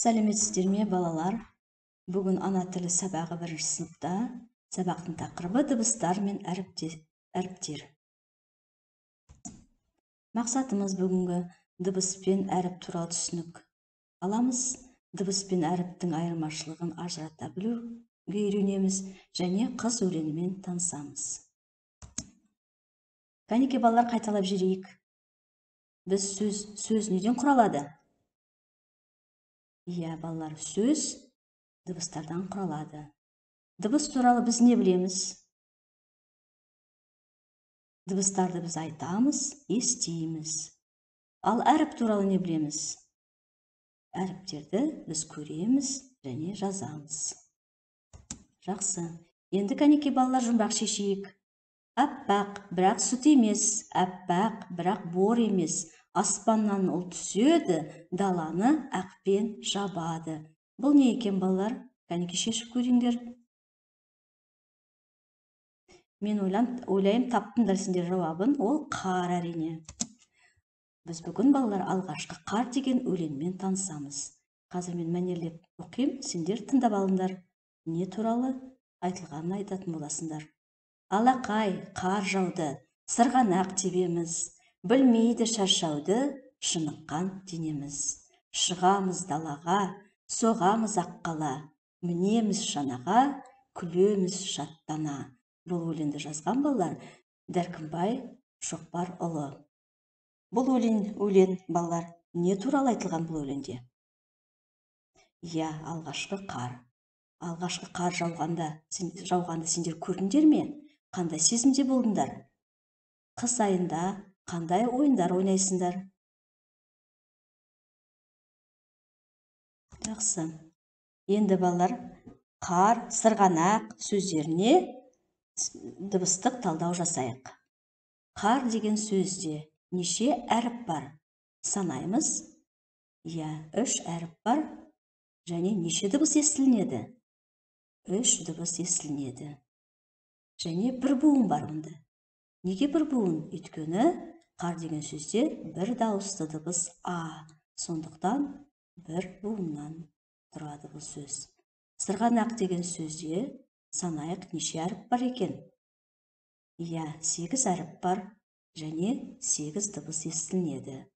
Сәлеметсіздер ме, балалар? Бүгін ана тілі сабағы 1-ші сыныпта. Сабақтың тақырыбы дыбыстар мен әріптер. Мақсатымыз бүгінгі дыбыс пен әріп туралы түсінік аламыз. Дыбыс пен әріптің айырмашылығын ажырата білуге үйренеміз және қыз өлеңімен танысамыз. Кәнеке балалар, қайталап жүрейік. Біз сөз неден құралады? Иә, балалар, сөз дыбыстардан құралады. Дыбыс туралы біз не білеміз? Дыбыстарды біз айтамыз, естиміз. Ал әріп туралы не білеміз? Әріптерді біз көреміз және жазамыз. Жақсы. Енді кәнеке балалар, жұмбақ шешейік. Әппақ, бірақ сүт емес, әппақ, бірақ бор емес. Аспаннан ұл түседі, даланы ақпен жабады. Бұл не екен, балалар? Кәнеке шешіп көріңдер. Мен ойлайым, таптыңдар сендер жауабын. Ол қар, әрине. Біз бүгін, балалар, алғашқы қар деген өлеңмен танысамыз. Қазір мен мәнерлеп оқим, сендер тыңдап алыңдар. Не туралы айтылғанын айтатын боласыңдар. Алақай, қар жауды, сырғанақ тебеміз, білмейді шаршауды, шыныққан денеміз. Шығамыз далаға, соғамыз аққала, мінеміз шанаға, күлеміз шаттана. Бұл өлеңді жазған балалар Дәркімбай Шоқпарұлы. Бұл өлең, балалар, не туралы айтылған бұл өлеңде? Иә, алғашқы қар. Алғашқы қар жауғанды сендер көрдіңдер ме? Қандай сезімде болдыңдар? Қыс айында қандай ойындар ойнайсыңдар? Жақсы. Енді, балалар, қар, сырғанақ сөздеріне дыбыстық талдау жасайық. Қар деген сөзде неше әріп бар? Санаймыз. Иә, 3 әріп бар. Және неше дыбыс естілінеді? 3 дыбыс естілінеді. Және бір буын бар онда. Неге бір буын? Өйткені қар деген сөзде бір дауысты дыбыс А. Сондықтан бір буыннан тұрады бұл сөз. Сырғанақ деген сөзде санайық, неше әріп бар екен? Иә, 8 әріп бар. Және 8 дыбыс естілінеді.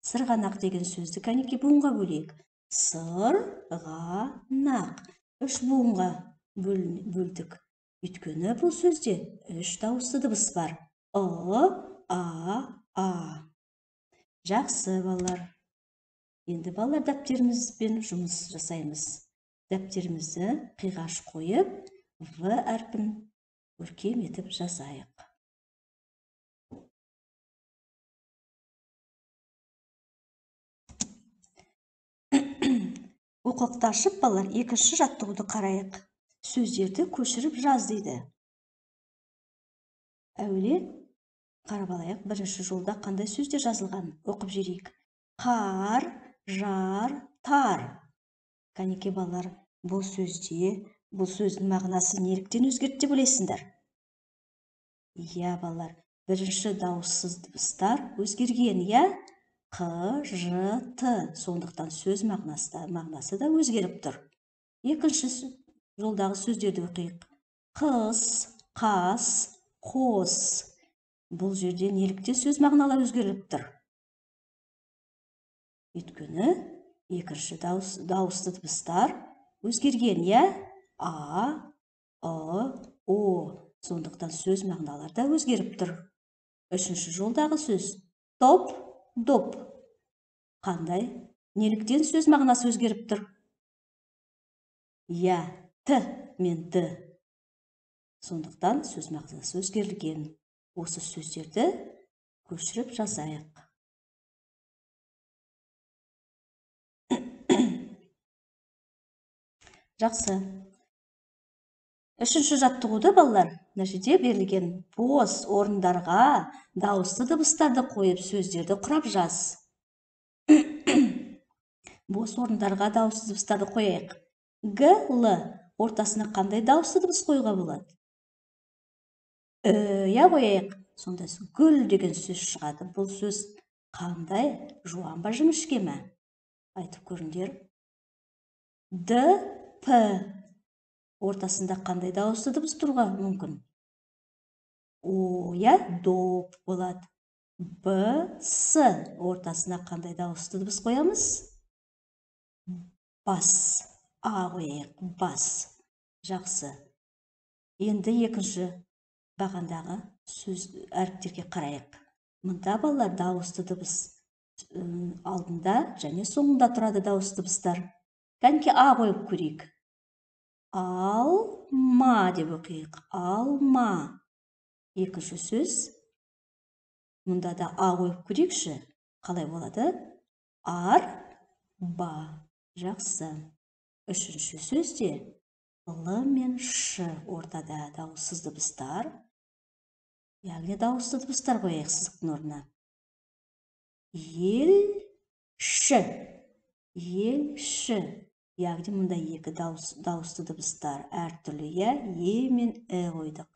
Сырғанақ деген сөзді кәнеке буынға бөлейік. Сыр-ға-нақ. 3 буынға бөлдік. Өйткені бұл сөзде 3 дауысты дыбыс бар. А. Жақсы, балалар. Енді, балалар, дәптерімізбен жұмыс жасаймыз. Дәптерімізді қиғаш қойып, В әрпін көркем етіп жазайық. Оқулықты ашып, балалар, 2-ші жаттығуды қарайық. Сөздерді көшіріп жаз дейді. Әуелі қарап алайық, 1-ші жолда қандай сөздер жазылған? Оқып жүрейік. Қар, жар, тар. Кәнеке балалар, бұл сөздің мағынасы неліктен өзгерді деп ойлайсыңдар? Иә, балалар, 1-ші дауыссыз дыбыстар өзгерген, иә? Қ, Ж, Т. Сондықтан сөз мағынасы да өзгеріп тұр. 2-ші жолдағы сөздерді оқиық. Қыс, қас, қос. Бұл жерде неліктен сөз мағыналар өзгеріп тұр? Өйткені 2-ші дауысты дыбыстар өзгерген, иә? А, О. Сондықтан сөз мағыналар да өзгеріп тұр. 3-ші жолдағы сөз. Топ, доп. Қандай? Неліктен сөз мағынасы өзгеріп тұр? Иә, Т мен Д. Сондықтан сөз мағынасы өзгерілген. Осы сөздерді көшіріп жазайық. Жақсы. 3-ші жаттығуды, балалар, мына жерде берілген бос орындарға дауысты дыбыстарды қойып сөздерді құрап жаз. Бос орындарға дауысты дыбыстарды қойайық. Г, Л. Ортасына қандай дауысты дыбыс қойуға болады? Үя қойайық. Сонда гүл деген сөз шығады. Бұл сөз қандай? Жуан ба, жіңішке ме? Айтып көріңдер. Д, П. Ортасында қандай дауысты дыбыс тұруға мүмкін? О, я, доп болады. Б, С. Ортасына қандай дауысты дыбыс қоямыз? Бас. А қояйық, бас. Жақсы. Енді екінші бағандағы сөз әріптерге қарайық. Мұнда балалар дауысты дыбыс алдында және соңында тұрады дауысты дыбыстар. Кәнеки А қойып көрейік. Алма деп оқиық. Алма. Екінші сөз. Мұнда да А қойып көрейікші. Қалай болады? Арба. Жақсы. Үшінші сөзде Л мен Ш ортада дауыссыз дыбыстар. Яғни дауысты дыбыстар қояйық сызықтың орнына. Елші. Елші. Яғни мұнда екі дауысты дыбыстар әртүрлі, Е мен қойдық.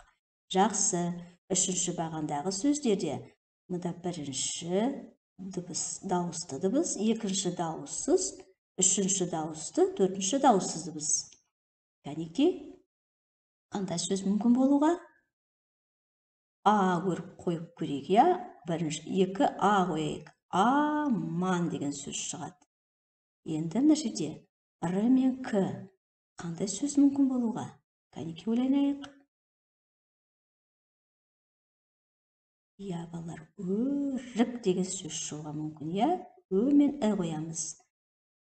Жақсы. Үшінші бағандағы сөздерде мұнда бірінші дауысты дыбыс, екінші дауыссыз, үшінші дауысты, төртінші дауыссыз дыбыс. Кәнеки, қандай сөз мүмкін болуға? А қойып көрейік, бірінші, екі А қойайық. Аман деген сөз шығады. Енді мына жерде Р мен К қандай сөз мүмкін болуға? Кәнеки ойланайық. Балалар, өрік деген сөз шығуға мүмкін, Ö мен қоямыз.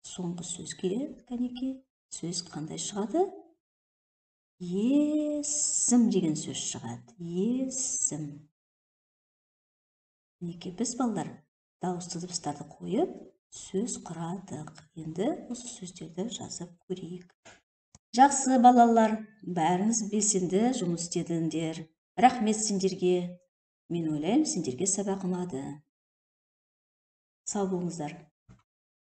Соңғы сөзге, кәнеки, сөз қандай шығады? Есім деген сөз шығады. Есім. Кәнеки, біз балалар дауысты дыбыстарды қойып, сөз құрадық. Енді осы сөздерді жазып көрейік. Жақсы балалар, бәріңіз белсенді жұмыс істедіңдер. Рахмет сендерге. Мен ойлаймын, сендерге сабақ ұнады. Сау болыңыздар.